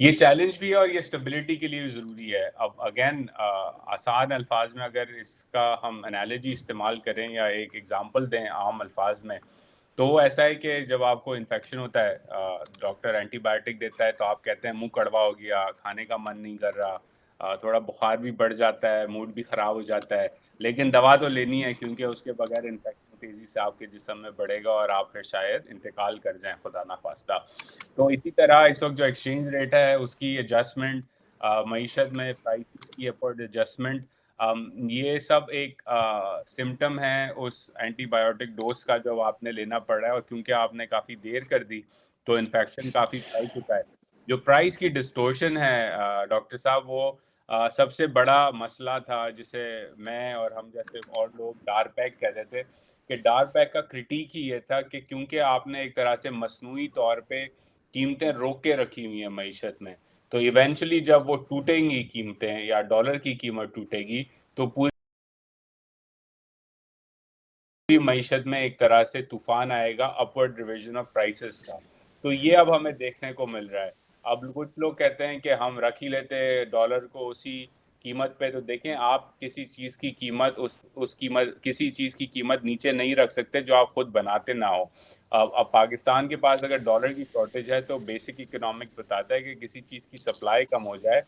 یہ چیلنج بھی ہے اور یہ اسٹیبلٹی کے لیے بھی ضروری ہے. اب اگین آسان الفاظ میں اگر اس کا ہم انالوجی استعمال کریں یا ایک ایگزامپل دیں عام الفاظ میں، تو وہ ایسا ہے کہ جب آپ کو انفیکشن ہوتا ہے، ڈاکٹر اینٹی بایوٹک دیتا ہے تو آپ کہتے ہیں منہ کڑوا ہو گیا، کھانے کا من نہیں کر رہا، تھوڑا بخار بھی بڑھ جاتا ہے، موڈ بھی خراب ہو جاتا ہے، لیکن دوا تو لینی ہے کیونکہ اس کے بغیر انفیکشن تیزی سے آپ کے جسم میں بڑھے گا اور آپ پھر شاید انتقال کر جائیں خدا نخواستہ. تو اسی طرح اس وقت جو ایکسچینج ریٹ ہے اس کی ایڈجسٹمنٹ، معیشت میں پرائسز کی اپورڈ ایڈجسٹمنٹ، یہ سب ایک سمٹم ہے اس اینٹی بایوٹک ڈوز کا جو آپ نے لینا پڑ رہا ہے، اور کیونکہ آپ نے کافی دیر کر دی تو انفیکشن کافی پھیل چکا ہے. جو پرائس کی ڈسٹورشن ہے ڈاکٹر صاحب، وہ سب سے بڑا مسئلہ تھا جسے میں اور ہم جیسے اور لوگ ڈارک پیک کہتے تھے، کہ ڈارک پیک کا کرٹیک ہی یہ تھا کہ کیونکہ آپ نے ایک طرح سے مصنوعی طور پہ قیمتیں روک کے رکھی ہوئی ہیں معیشت میں، تو ایونچولی جب وہ ٹوٹیں گی قیمتیں یا ڈالر کی قیمت ٹوٹے گی تو پوری معیشت میں ایک طرح سے طوفان آئے گا اپورڈ ریویژن آف پرائسز کا. تو یہ اب ہمیں دیکھنے کو مل رہا ہے. اب کچھ لوگ کہتے ہیں کہ ہم رکھ ہی لیتے ڈالر کو اسی قیمت پہ، تو دیکھیں آپ کسی چیز کی قیمت اس قیمت کسی چیز کی قیمت نیچے نہیں رکھ سکتے جو آپ خود بناتے نہ ہو. اب پاکستان کے پاس اگر ڈالر کی شارٹیج ہے تو بیسک اکنامکس بتاتا ہے کہ کسی چیز کی سپلائی کم ہو جائے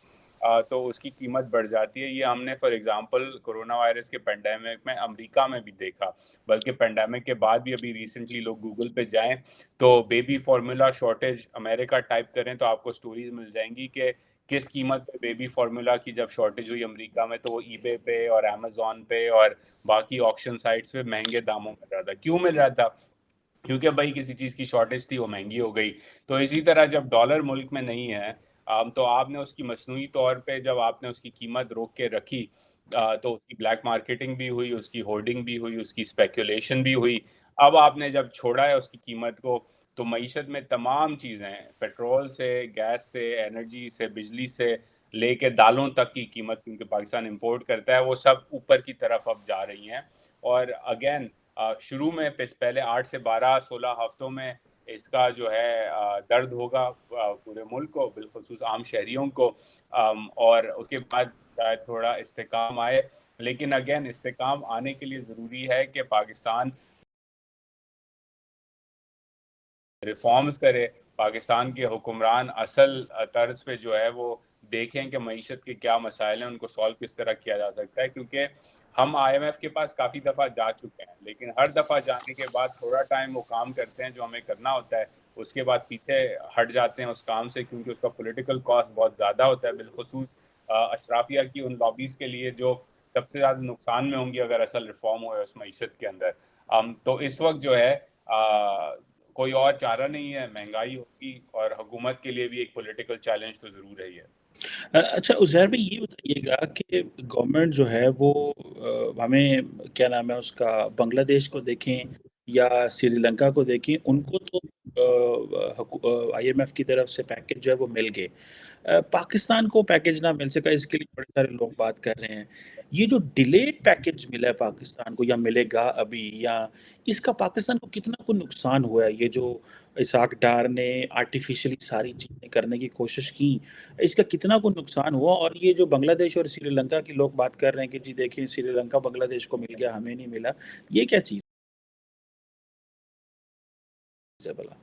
تو اس کی قیمت بڑھ جاتی ہے. یہ ہم نے فار ایگزامپل کرونا وائرس کے پینڈیمک میں امریکہ میں بھی دیکھا، بلکہ پینڈیمک کے بعد بھی ابھی ریسنٹلی لوگ گوگل پہ جائیں تو بیبی فارمولا شارٹیج امریکہ ٹائپ کریں تو آپ کو سٹوریز مل جائیں گی کہ کس قیمت پہ بیبی فارمولا کی جب شارٹیج ہوئی امریکہ میں تو وہ ای بے پہ اور امیزون پہ اور باقی آکشن سائٹس پہ مہنگے داموں مل رہا تھا. کیوں مل رہا تھا؟ کیونکہ بھائی کسی چیز کی شارٹیج تھی، وہ مہنگی ہو گئی. تو اسی طرح جب ڈالر ملک میں نہیں ہے تو آپ نے اس کی مصنوعی طور پہ جب آپ نے اس کی قیمت روک کے رکھی تو اس کی بلیک مارکیٹنگ بھی ہوئی، اس کی ہورڈنگ بھی ہوئی، اس کی اسپیکولیشن بھی ہوئی. اب آپ نے جب چھوڑا ہے اس کی قیمت کو تو معیشت میں تمام چیزیں، پیٹرول سے، گیس سے، انرجی سے، بجلی سے لے کے دالوں تک کی قیمت، کیونکہ پاکستان امپورٹ کرتا ہے، وہ سب اوپر کی طرف اب جا رہی ہیں. اور اگین شروع میں پہلے 8 سے 12 16 ہفتوں میں اس کا جو ہے درد ہوگا پورے ملک کو، بالخصوص عام شہریوں کو، اور اس کے بعد شاید تھوڑا استحکام آئے. لیکن اگین استحکام آنے کے لیے ضروری ہے کہ پاکستان ریفارمز کرے، پاکستان کے حکمران اصل طرز پہ جو ہے وہ دیکھیں کہ معیشت کے کیا مسائل ہیں، ان کو سالو کس طرح کیا جا سکتا ہے. کیونکہ ہم آئی ایم ایف کے پاس کافی دفعہ جا چکے ہیں، لیکن ہر دفعہ جانے کے بعد تھوڑا ٹائم وہ کام کرتے ہیں جو ہمیں کرنا ہوتا ہے، اس کے بعد پیچھے ہٹ جاتے ہیں اس کام سے، کیونکہ اس کا پولیٹیکل کاسٹ بہت زیادہ ہوتا ہے، بالخصوص اشرافیہ کی ان لابیز کے لیے جو سب سے زیادہ نقصان میں ہوں گی اگر اصل ریفارم ہوئے اس معیشت کے اندر. تو اس وقت جو ہے کوئی اور چارہ نہیں ہے، مہنگائی ہوگی اور حکومت کے لیے بھی ایک پولیٹیکل چیلنج تو ضرور رہی ہے. اچھا عزیر بھائی یہ بتائیے گا کہ گورنمنٹ جو ہے وہ ہمیں کیا نام ہے اس کا، بنگلہ دیش کو دیکھیں یا سری لنکا کو دیکھیں، ان کو تو آئی ایم ایف کی طرف سے پیکج جو ہے وہ مل گئے. پاکستان کو پیکج نہ مل سکا، اس کے لیے بڑے سارے لوگ بات کر رہے ہیں. یہ جو ڈیلیڈ پیکج ملا ہے پاکستان کو یا ملے گا ابھی، یا اس کا پاکستان کو کتنا کو نقصان ہوا ہے؟ یہ جو اسحاق ڈار نے آرٹیفیشلی ساری چیزیں کرنے کی کوشش کی، اس کا کتنا کو نقصان ہوا؟ اور یہ جو بنگلہ دیش اور سری لنکا کے لوگ بات کر رہے ہیں کہ جی دیکھیں سری لنکا بنگلہ دیش کو مل گیا ہمیں نہیں ملا، یہ کیا چیز ہے بھلا؟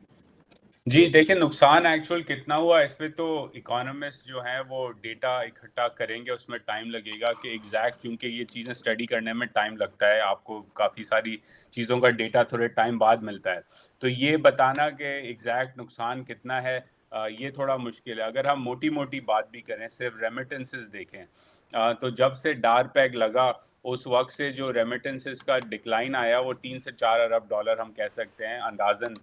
جی دیکھیں نقصان ایکچوئل کتنا ہوا اس پہ تو اکانومسٹ جو ہیں وہ ڈیٹا اکٹھا کریں گے، اس میں ٹائم لگے گا کہ ایگزیکٹ، کیونکہ یہ چیزیں اسٹڈی کرنے میں ٹائم لگتا ہے، آپ کو کافی ساری چیزوں کا ڈیٹا تھوڑے ٹائم بعد ملتا ہے. تو یہ بتانا کہ ایگزیکٹ نقصان کتنا ہے یہ تھوڑا مشکل ہے. اگر ہم موٹی موٹی بات بھی کریں، صرف ریمیٹنسز دیکھیں تو جب سے ڈار پیگ لگا اس وقت سے جو ریمیٹنسز کا ڈکلائن آیا وہ 3 سے 4 ارب ڈالر ہم کہہ سکتے ہیں اندازاً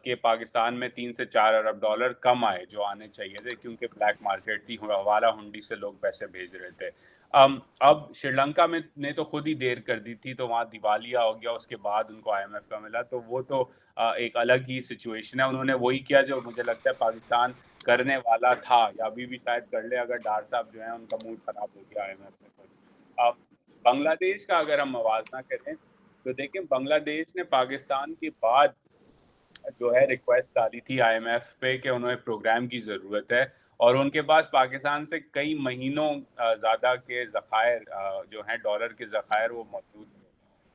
کہ پاکستان میں 3 سے 4 ارب ڈالر کم آئے جو آنے چاہیے تھے، کیونکہ بلیک مارکیٹ تھی، حوالہ ہنڈی سے لوگ پیسے بھیج رہے تھے. اب شری لنکا میں نے تو خود ہی دیر کر دی تھی تو وہاں دیوالیہ ہو گیا، اس کے بعد ان کو آئی ایم ایف کا ملا، تو وہ تو ایک الگ ہی سچویشن ہے. انہوں نے وہی کیا جو مجھے لگتا ہے پاکستان کرنے والا تھا، یا ابھی بھی شاید کر لے اگر ڈار صاحب جو ہیں ان کا موڈ خراب ہو گیا آئی ایم ایف میں. بنگلہ دیش کا اگر ہم موازنہ کریں تو دیکھیں بنگلہ دیش نے پاکستان کے بعد جو ہے ریکویسٹ ڈالی تھی آئی ایم ایف پہ کہ انہیں پروگرام کی ضرورت ہے، اور ان کے پاس پاکستان سے کئی مہینوں زیادہ کے ذخائر جو ہیں ڈالر کے ذخائر وہ موجود تھے.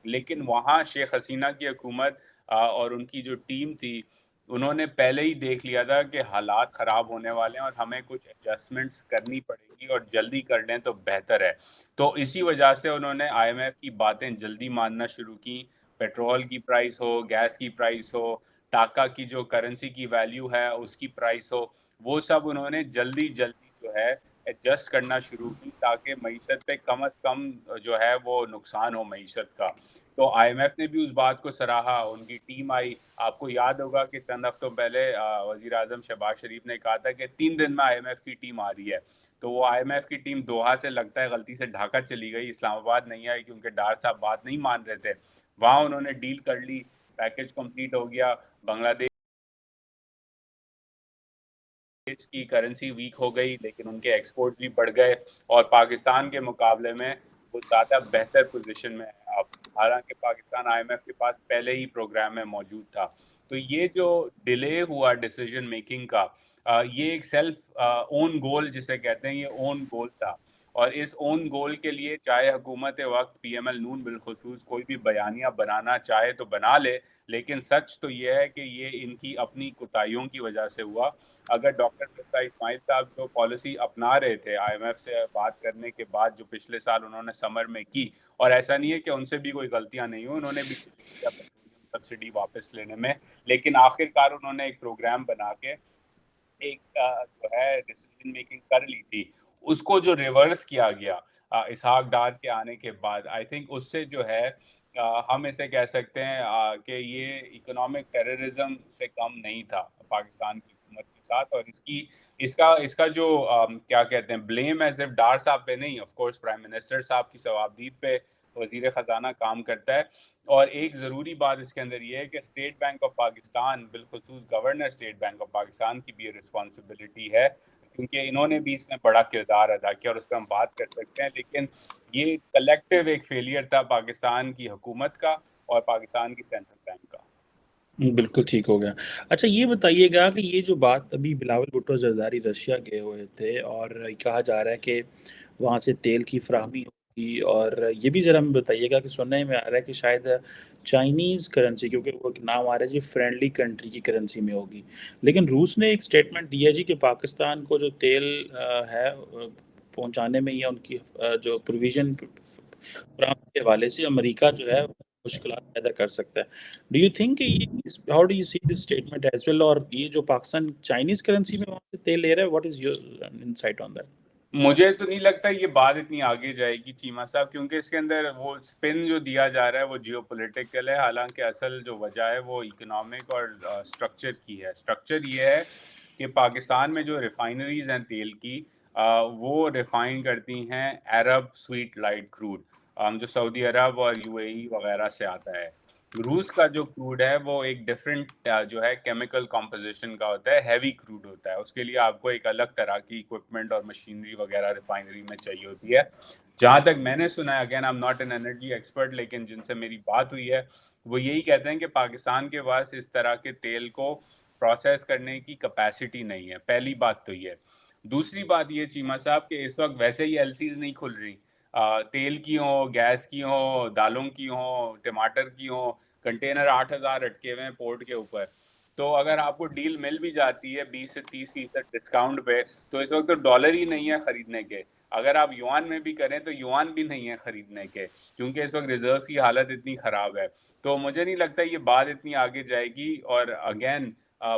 لیکن وہاں شیخ حسینہ کی حکومت اور ان کی جو ٹیم تھی انہوں نے پہلے ہی دیکھ لیا تھا کہ حالات خراب ہونے والے ہیں اور ہمیں کچھ ایڈجسٹمنٹس کرنی پڑے گی اور جلدی کر لیں تو بہتر ہے. تو اسی وجہ سے انہوں نے آئی ایم ایف کی باتیں جلدی ماننا شروع کی. پیٹرول کی پرائس ہو, گیس کی پرائس ہو, ٹاکا کی جو کرنسی کی ویلیو ہے اس کی پرائس ہو, وہ سب انہوں نے جلدی جو ہے ایڈجسٹ کرنا شروع کی تاکہ معیشت پہ کم از کم جو ہے وہ نقصان ہو معیشت کا. تو آئی ایم ایف نے بھی اس بات کو سراہا, ان کی ٹیم آئی. آپ کو یاد ہوگا کہ چند ہفتوں پہلے وزیر اعظم شہباز شریف نے کہا تھا کہ 3 دن میں آئی ایم ایف کی ٹیم آ رہی ہے. تو وہ آئی ایم ایف کی ٹیم دوحہ سے لگتا ہے غلطی سے ڈھاکہ چلی گئی, اسلام آباد نہیں آئی کیونکہ ڈار صاحب بات نہیں مان رہے تھے. وہاں انہوں نے ڈیل کر لی, پیکج کمپلیٹ ہو گیا. بنگلہ دیش کی کرنسی ویک ہو گئی لیکن ان کے ایکسپورٹ بھی بڑھ گئے اور پاکستان کے مقابلے میں وہ زیادہ بہتر پوزیشن میں ہے اب, حالانکہ پاکستان آئی ایم ایف کے پاس پہلے ہی پروگرام میں موجود تھا. تو یہ جو ڈیلے ہوا ڈیسیجن میکنگ کا, یہ ایک سیلف اون گول جسے کہتے ہیں, یہ اون گول تھا. اور اس اون گول کے لیے چاہے حکومت وقت پی ایم ایل نون بالخصوص کوئی بھی بیانیہ بنانا چاہے تو بنا لے, لیکن سچ تو یہ ہے کہ یہ ان کی اپنی کوتاہیوں کی وجہ سے ہوا. اگر ڈاکٹر مرزا اسماعیل صاحب جو پالیسی اپنا رہے تھے آئی ایم ایف سے بات کرنے کے بعد جو پچھلے سال انہوں نے سمر میں کی, اور ایسا نہیں ہے کہ ان سے بھی کوئی غلطیاں نہیں ہوئی, انہوں نے بھی سبسڈی واپس لینے میں, لیکن آخر کار انہوں نے ایک پروگرام بنا کے ایک جو ہے ڈیسیجن میکنگ کر لی تھی. اس کو جو ریورس کیا گیا اسحاق ڈار کے آنے کے بعد, آئی تھنک اس سے جو ہے ہم اسے کہہ سکتے ہیں کہ یہ اکنامک ٹیررزم سے کم نہیں تھا پاکستان کی حکومت کے ساتھ. اور اس کا جو کیا کہتے ہیں بلیم ہے صرف ڈار صاحب پہ نہیں, آف کورس پرائم منسٹر صاحب کی ثوابدید پہ وزیر خزانہ کام کرتا ہے. اور ایک ضروری بات اس کے اندر یہ ہے کہ اسٹیٹ بینک آف پاکستان بالخصوص governor state bank of Pakistan کی بھی رسپانسبلٹی ہے, کیونکہ انہوں نے بھی اس میں بڑا کردار ادا کیا اور اس پہ ہم بات کر سکتے ہیں. لیکن یہ کلیکٹیو ایک فیلئر تھا پاکستان کی حکومت کا اور پاکستان کی سینٹرل بینک کا. بالکل ٹھیک ہو گیا. اچھا یہ بتائیے گا کہ یہ جو بات ابھی بلاول بھٹو زرداری رشیا گئے ہوئے تھے اور کہا جا رہا ہے کہ وہاں سے تیل کی فراہمی ہوگی, اور یہ بھی ذرا ہمیں بتائیے گا کہ سننے میں آ رہا ہے کہ شاید چائنیز کرنسی, کیونکہ وہ ایک نام آ رہا ہے جی فرینڈلی کنٹری کی کرنسی میں ہوگی, لیکن روس نے ایک سٹیٹمنٹ دیا جی کہ پاکستان کو جو تیل ہے پہنچانے میں یا ان کی جو پروویژن فراہمی کے حوالے سے امریکہ جو ہے مشکلات پیدا کر سکتا ہے. ڈو یو تھنک کہ یہ how do you see this statement as well, اور یہ جو پاکستان چائنیز کرنسی میں وہاں سے تیل لے رہا ہے, what is your insight on that? مجھے تو نہیں لگتا یہ بات اتنی آگے جائے گی چیمہ صاحب, کیونکہ اس کے اندر وہ سپن جو دیا جا رہا ہے وہ جیو پولیٹیکل ہے, حالانکہ اصل جو وجہ ہے وہ اکنامک اور سٹرکچر کی ہے. سٹرکچر یہ ہے کہ پاکستان میں جو ریفائنریز ہیں تیل کی وہ ریفائن کرتی ہیں عرب سویٹ لائٹ کروڈ, جو سعودی عرب اور یو اے ای وغیرہ سے آتا ہے. روس کا جو کروڈ ہے وہ ایک ڈفرینٹ جو ہے کیمیکل کمپوزیشن کا ہوتا ہے, ہیوی کروڈ ہوتا ہے. اس کے لیے آپ کو ایک الگ طرح کی اکوپمنٹ اور مشینری وغیرہ ریفائنری میں چاہیے ہوتی ہے. جہاں تک میں نے سنا ہے, again I am not an energy expert, لیکن جن سے میری بات ہوئی ہے وہ یہی کہتے ہیں کہ پاکستان کے پاس اس طرح کے تیل کو پروسیس کرنے کی کیپیسٹی نہیں ہے. پہلی بات تو یہ. دوسری بات یہ چیمہ صاحب کہ اس وقت ویسے ہی ایل سیز نہیں کھل رہی, تیل کی ہوں, گیس کی ہوں, دالوں کی ہوں, ٹماٹر کی ہوں, کنٹینر 8,000 اٹکے ہوئے ہیں پورٹ کے اوپر. تو اگر آپ کو ڈیل مل بھی جاتی ہے 20 سے 30% ڈسکاؤنٹ پہ, تو اس وقت تو ڈالر ہی نہیں ہے خریدنے کے. اگر آپ یوان میں بھی کریں تو یوان بھی نہیں ہے خریدنے کے, کیونکہ اس وقت ریزروز کی حالت اتنی خراب ہے. تو مجھے نہیں لگتا یہ بات اتنی آگے جائے گی. اور اگین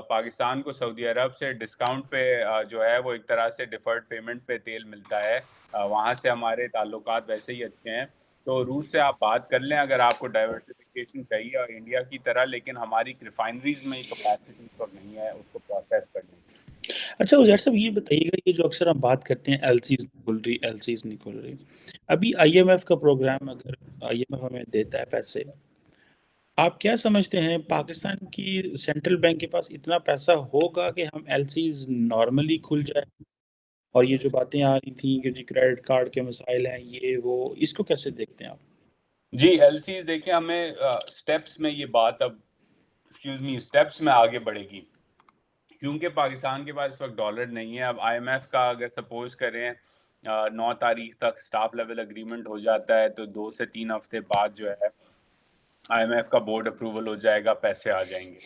پاکستان کو سعودی عرب سے ڈسکاؤنٹ پہ جو ہے وہ ایک طرح سے ڈیفرڈ پیمنٹ پہ تیل ملتا ہے, وہاں سے ہمارے تعلقات ویسے ہی اچھے ہیں. تو روس سے آپ بات کر لیں اگر آپ کو ڈائیورسفیکیشن چاہیے اور انڈیا کی طرح, لیکن ہماری ریفائنریز میں کیپیسٹی اس وقت نہیں ہے اس کو پروسیس کرنے کی. اچھا عزیر صاحب یہ بتائیے گا, یہ جو اکثر ہم بات کرتے ہیں ایل سیز نہیں کھل رہی, ایل سیز نہیں کھل رہی, ابھی آئی ایم ایف کا پروگرام, اگر آئی ایم ایف ہمیں دیتا ہے پیسے, آپ کیا سمجھتے ہیں پاکستان کی سینٹرل بینک کے پاس اتنا پیسہ ہوگا کہ ہم ایل سیز نارملی کھل جائے؟ اور یہ جو باتیں آ رہی تھیں کہ جی کریڈٹ کارڈ کے مسائل ہیں یہ وہ, اس کو کیسے دیکھتے ہیں آپ؟ جی ایل سیز دیکھیں, ہمیں اسٹیپس میں یہ بات اب اسٹیپس میں آگے بڑھے گی, کیونکہ پاکستان کے پاس اس وقت ڈالر نہیں ہے. اب آئی ایم ایف کا اگر سپوز کریں 9 تاریخ تک اسٹاف لیول اگریمنٹ ہو جاتا ہے تو 2 سے 3 ہفتے بعد جو ہے آئی ایم ایف کا بورڈ اپروول ہو جائے گا, پیسے آ جائیں گے.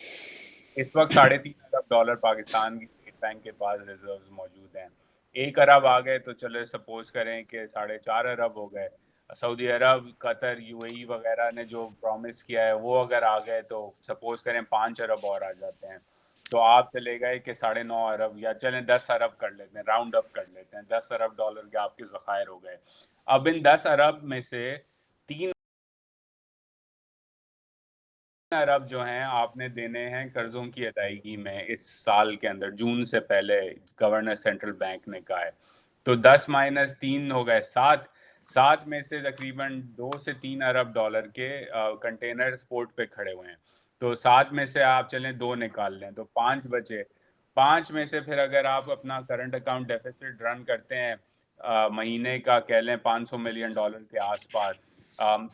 اس وقت $3.5 ارب پاکستان کی اسٹیٹ بینک کے پاس ریزروز موجود ہیں. 1 ارب آ گئے تو چلے سپوز کریں کہ 4.5 ارب ہو گئے. سعودی عرب, قطر, یو اے ای وغیرہ نے جو پرومس کیا ہے وہ اگر آ گئے تو سپوز کریں 5 ارب اور آ جاتے ہیں, تو آپ چلے گئے کہ 9.5 ارب یا چلیں 10 ارب کر لیتے ہیں, راؤنڈ اپ کر لیتے ہیں, $10 ارب کے آپ کے ذخائر ہو گئے. اب ان 10 ارب میں سے 3 ارب جو ہیں آپ نے دینے ہیں قرضوں کی ادائیگی میں اس سال کے اندر, جون سے پہلے گورنر سینٹرل بینک نے کہا ہے. تو 10 - 3 ہو گئے 7 میں سے تقریباً 2 سے 3 ارب ڈالر کے کنٹینر پورٹ پہ کھڑے ہوئے ہیں. تو 7 میں سے آپ چلیں 2 نکال لیں تو 5 بچے. 5 میں سے پھر اگر آپ اپنا کرنٹ اکاؤنٹ ڈیفیسٹ رن کرتے ہیں مہینے کا کہہ لیں $500 ملین کے آس پاس,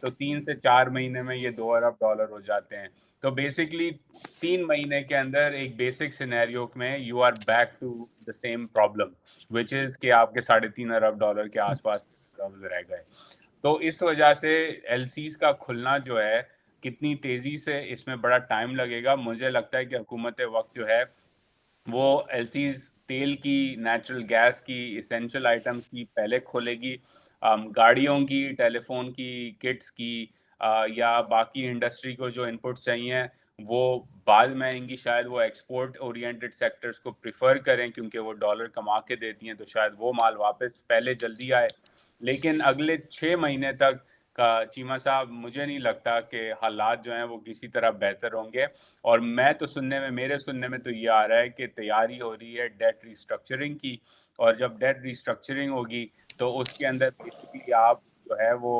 تو 3 سے 4 مہینے میں یہ $2 ارب ہو جاتے ہیں. تو بیسکلی 3 مہینے کے اندر ایک بیسک سینیریو میں you are back to the same problem وچ از کہ آپ کے $3.5 ارب کے آس پاس رہ گئے. تو اس وجہ سے ایل سیز کا کھلنا جو ہے کتنی تیزی سے, اس میں بڑا ٹائم لگے گا. مجھے لگتا ہے کہ حکومت وقت جو ہے وہ ایل سیز تیل کی, نیچرل گیس کی, اسینشل آئٹمس کی پہلے کھولے گی. گاڑیوں کی, ٹیلی فون کی, کٹس کی یا باقی انڈسٹری کو جو انپٹس چاہیے وہ بعد میں آئیں گی. شاید وہ ایکسپورٹ اورینٹڈ سیکٹرز کو پریفر کریں کیونکہ وہ ڈالر کما کے دیتی ہیں, تو شاید وہ مال واپس پہلے جلدی آئے. لیکن اگلے 6 مہینے تک کا چیمہ صاحب مجھے نہیں لگتا کہ حالات جو ہیں وہ کسی طرح بہتر ہوں گے. اور میں تو میرے سننے میں تو یہ آ رہا ہے کہ تیاری ہو رہی ہے ڈیٹ ریسٹرکچرنگ کی, اور جب ڈیٹ ریسٹرکچرنگ ہوگی تو اس کے اندر بیسیکلی آپ جو ہے وہ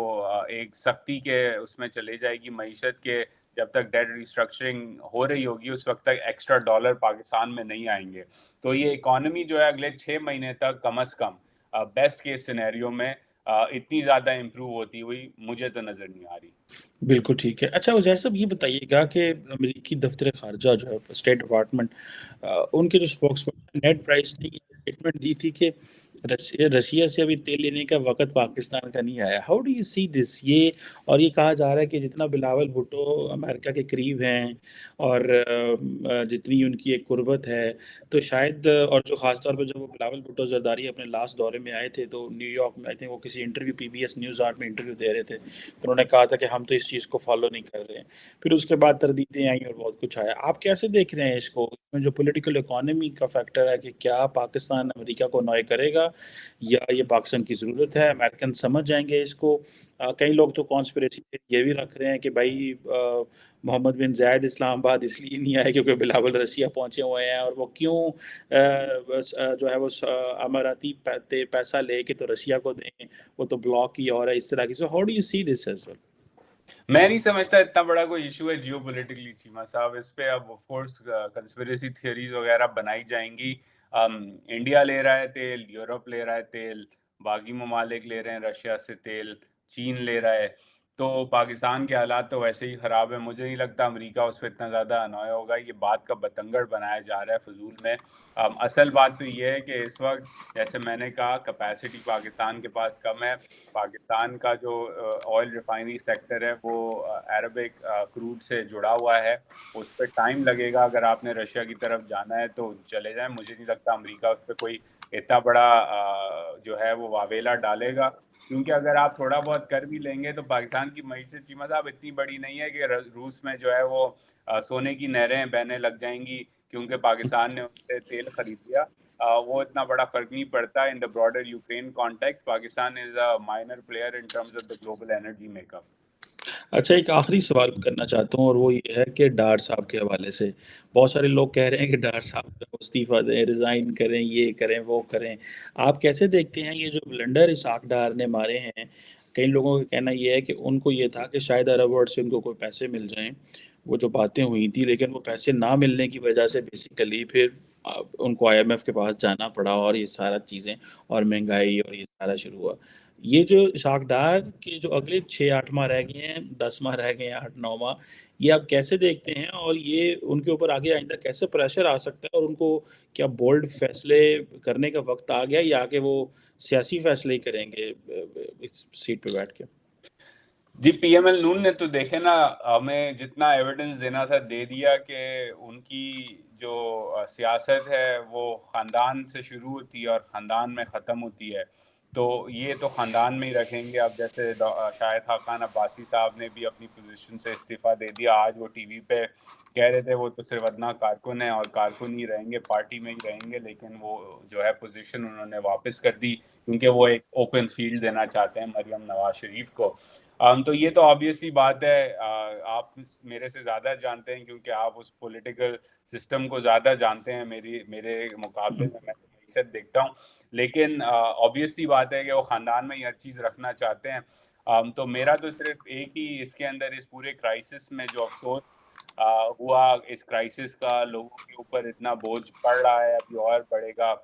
ایک سختی کے اس میں چلے جائے گی معیشت کے. جب تک ڈیٹ ریسٹرکچرنگ ہو رہی ہوگی اس وقت تک ایکسٹرا ڈالر پاکستان میں نہیں آئیں گے. تو یہ اکانومی جو ہے اگلے 6 مہینے تک کم از کم بیسٹ کیس سینیریو میں اتنی زیادہ امپروو ہوتی ہوئی مجھے تو نظر نہیں آ رہی. بالکل ٹھیک ہے. اچھا عزیر صاحب یہ بتائیے گا کہ امریکی دفتر خارجہ جو ہے اسٹیٹ ڈپارٹمنٹ, ان کے جو اسپوکس پرسن نیڈ پرائس نے اسٹیٹمنٹ دی تھی کہ رشیا سے ابھی تیل لینے کا وقت پاکستان کا نہیں آیا. ہاؤ ڈو یو سی دس؟ یہ اور یہ کہا جا رہا ہے کہ جتنا بلاول بھٹو امریکہ کے قریب ہیں اور جتنی ان کی ایک قربت ہے تو شاید, اور جو خاص طور پہ جب وہ بلاول بھٹو زرداری اپنے لاسٹ دورے میں آئے تھے تو نیو یارک میں آئی تھنک وہ کسی انٹرویو پی بی ایس نیوز آرٹ میں انٹرویو دے رہے تھے, تو انہوں نے کہا تھا کہ ہم تو اس چیز کو فالو نہیں کر رہے ہیں. پھر اس کے بعد تردیدیں آئیں اور بہت کچھ آیا. آپ کیسے دیکھ رہے ہیں اس کو, اس میں جو پولیٹیکل اکانومی کا فیکٹر ہے کہ کیا پاکستان امریکہ کو نوئے کرے گا یا یہ پاکستان کی ضرورت ہے, امریکن سمجھ جائیں گے اس کو؟ کئی لوگ تو کانسپریسی یہ بھی رکھ رہے ہیں کہ بھائی محمد بن زائد اسلام آباد اس لیے نہیں آئے کیونکہ بلاول رشیا پہنچے ہوئے ہیں, اور وہ کیوں جو ہے وہ اماراتی پیسہ لے کے تو رشیا کو دیں, وہ تو بلاک ہی اور ہے اس طرح کی. So how do you see this as well? میں نہیں سمجھتا اتنا بڑا کوئی ایشو ہے جیو پولیٹکلی چیمہ صاحب. اس پہ اب آف کورس کنسپریسی تھیوریز وغیرہ بنائی جائیں گی. انڈیا لے رہا ہے تیل, یورپ لے رہا ہے تیل, باقی ممالک لے رہے ہیں رشیا سے تیل, چین لے رہا ہے. تو پاکستان کے حالات تو ویسے ہی خراب ہیں. مجھے نہیں لگتا امریکہ اس پہ اتنا زیادہ انوئے ہوگا. یہ بات کا بتنگڑ بنایا جا رہا ہے فضول میں. اصل بات تو یہ ہے کہ اس وقت جیسے میں نے کہا کیپیسٹی پاکستان کے پاس کم ہے. پاکستان کا جو آئل ریفائنری سیکٹر ہے وہ عربک کروڈ سے جڑا ہوا ہے, اس پہ ٹائم لگے گا. اگر آپ نے رشیا کی طرف جانا ہے تو چلے جائیں. مجھے نہیں لگتا امریکہ اس پہ کوئی اتنا بڑا جو ہے وہ واویلا ڈالے گا, کیونکہ اگر آپ تھوڑا بہت کر بھی لیں گے تو پاکستان کی معیشت چیمہ صاحب اتنی بڑی نہیں ہے کہ روس میں جو ہے وہ سونے کی نہریں بہنے لگ جائیں گی کیونکہ پاکستان نے ان سے تیل خرید لیا. وہ اتنا بڑا فرق نہیں پڑتا. In the broader Ukraine context Pakistan is a minor player in terms of the global energy make up. اچھا ایک آخری سوال کرنا چاہتا ہوں, اور وہ یہ ہے کہ ڈار صاحب کے حوالے سے بہت سارے لوگ کہہ رہے ہیں کہ ڈار صاحب استعفیٰ دیں, ریزائن کریں, یہ کریں وہ کریں. آپ کیسے دیکھتے ہیں یہ جو بلنڈر اسحاق ڈار نے مارے ہیں؟ کئی لوگوں کا کہنا یہ ہے کہ ان کو یہ تھا کہ شاید عرب ورلڈ سے ان کو کوئی پیسے مل جائیں, وہ جو باتیں ہوئی تھی, لیکن وہ پیسے نہ ملنے کی وجہ سے بیسیکلی پھر ان کو آئی ایم ایف کے پاس جانا پڑا اور یہ سارا چیزیں اور مہنگائی اور یہ سارا شروع ہوا. یہ جو اسحاق ڈار کے جو اگلے 6-8 ماہ رہ گئے ہیں، 10 ماہ رہ گئے ہیں، 8-9 ماہ، یہ آپ کیسے دیکھتے ہیں اور یہ ان کے اوپر آگے آئندہ کیسے پریشر آ سکتا ہے، اور ان کو کیا بولڈ فیصلے کرنے کا وقت آ گیا یا کہ وہ سیاسی فیصلے ہی کریں گے اس سیٹ پہ بیٹھ کے؟ جی پی ایم ایل نون نے تو دیکھے نا، ہمیں جتنا ایویڈنس دینا تھا دے دیا کہ ان کی جو سیاست ہے وہ خاندان سے شروع ہوتی ہے اور خاندان میں ختم ہوتی ہے. تو یہ تو خاندان میں ہی رکھیں گے. اب جیسے شاہد خاقان عباسی صاحب نے بھی اپنی پوزیشن سے استعفیٰ دے دیا. آج وہ ٹی وی پہ کہہ رہے تھے وہ تو صرف ادنا کارکن ہیں اور کارکن ہی رہیں گے، پارٹی میں ہی رہیں گے، لیکن وہ جو ہے پوزیشن انہوں نے واپس کر دی کیونکہ وہ ایک اوپن فیلڈ دینا چاہتے ہیں مریم نواز شریف کو. تو یہ تو آبویس سی بات ہے. آپ میرے سے زیادہ جانتے ہیں کیونکہ آپ اس پولیٹیکل سسٹم کو زیادہ جانتے ہیں میرے مقابلے میں تو معیشت دیکھتا ہوں. لیکن آبویس سی بات ہے کہ وہ خاندان میں ہی ہر چیز رکھنا چاہتے ہیں. تو میرا تو صرف ایک ہی اس کے اندر اس پورے کرائسس میں جو افسوس ہوا، اس کرائسس کا لوگوں کے اوپر اتنا بوجھ پڑ رہا ہے، ابھی اور بڑھے گا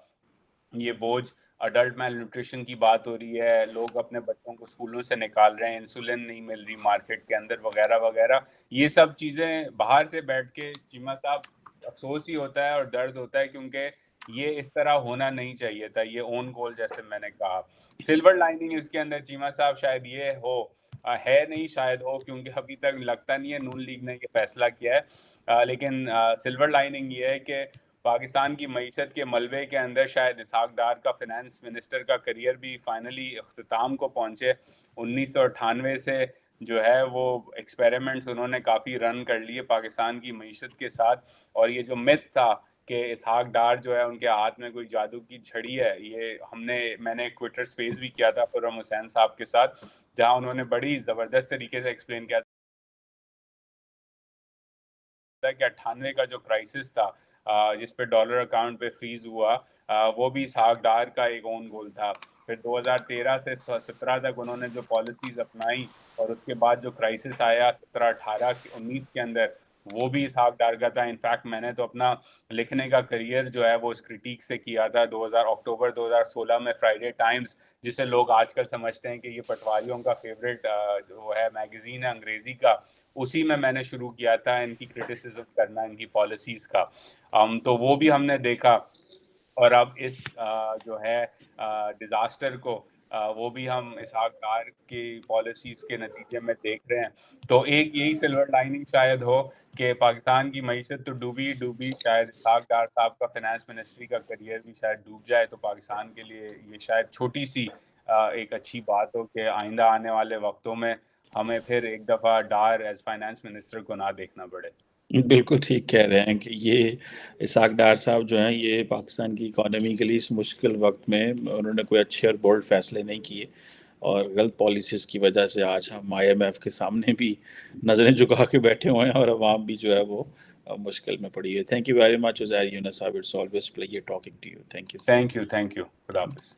یہ بوجھ. اڈلٹ میل نیوٹریشن کی بات ہو رہی ہے، لوگ اپنے بچوں کو اسکولوں سے نکال رہے ہیں، انسولن نہیں مل رہی مارکیٹ کے اندر وغیرہ وغیرہ. یہ سب چیزیں باہر سے بیٹھ کے چیمہ صاحب افسوس ہی ہوتا ہے اور درد ہوتا ہے، کیونکہ یہ اس طرح ہونا نہیں چاہیے تھا. یہ اون گول جیسے میں نے کہا. سلور لائننگ اس کے اندر چیمہ صاحب شاید یہ ہے نہیں، شاید ہو، کیونکہ ابھی تک لگتا نہیں ہے نون لیگ نے یہ فیصلہ کیا ہے. لیکن سلور لائننگ یہ ہے کہ پاکستان کی معیشت کے ملبے کے اندر شاید اسحاق ڈار کا فنانس منسٹر کا کریئر بھی فائنلی اختتام کو پہنچے. 1998 سے جو ہے وہ ایکسپیریمنٹس انہوں نے کافی رن کر لیے پاکستان کی معیشت کے ساتھ. اور یہ جو مت تھا کہ اسحاق ڈار جو ہے ان کے ہاتھ میں کوئی جادو کی چھڑی ہے، یہ میں نے ٹویٹر اسپیس بھی کیا تھا خرم حسین صاحب کے ساتھ، جہاں انہوں نے بڑی زبردست طریقے سے ایکسپلین کیا کہ 98 کا جو کرائسس تھا جس پہ ڈالر اکاؤنٹ پہ فریز ہوا، وہ بھی اسحاق ڈار کا ایک اون گول تھا. پھر 2013 سے 17 تک انہوں نے جو پالیسیز اپنائیں اور اس کے بعد جو کرائسس آیا 17 18 19 کے اندر، وہ بھی اسحاق ڈار کا تھا. انفیکٹ میں نے تو اپنا لکھنے کا کریئر جو ہے وہ اس کرٹیک سے کیا تھا. اکتوبر 2016 میں فرائیڈے ٹائمز، جسے لوگ آج کل سمجھتے ہیں کہ یہ پٹواریوں کا فیوریٹ جو ہے میگزین ہے انگریزی کا، اسی میں نے شروع کیا تھا ان کی کرٹیسزم کرنا، ان کی پالیسیز کا. تو وہ بھی ہم نے دیکھا. اور اب اس جو ہے ڈیزاسٹر کو وہ بھی ہم اسحاق ڈار کی پالیسیز کے نتیجے میں دیکھ رہے ہیں. تو ایک یہی سلور لائننگ شاید ہو کہ پاکستان کی معیشت تو ڈوبی، شاید اسحاق ڈار صاحب کا فنانس منسٹری کا کریئر بھی شاید ڈوب جائے، تو پاکستان کے لیے یہ شاید چھوٹی سی ایک اچھی بات ہو کہ آئندہ آنے والے وقتوں میں ہمیں پھر ایک دفعہ ڈار ایز فائنانس منسٹر کو نہ دیکھنا پڑے. بالکل ٹھیک کہہ رہے ہیں کہ یہ اسحاق ڈار صاحب جو ہیں یہ پاکستان کی اکانومی کے لیے اس مشکل وقت میں انہوں نے کوئی اچھے اور بولڈ فیصلے نہیں کیے، اور غلط پالیسیز کی وجہ سے آج ہم IMF کے سامنے بھی نظریں جھکا کے بیٹھے ہوئے ہیں اور عوام بھی جو ہے وہ مشکل میں پڑی ہے. Thank you very much Uzair Younis صاحب. It's always pleasure talking to you. Thank you. Thank you. خدا حافظ.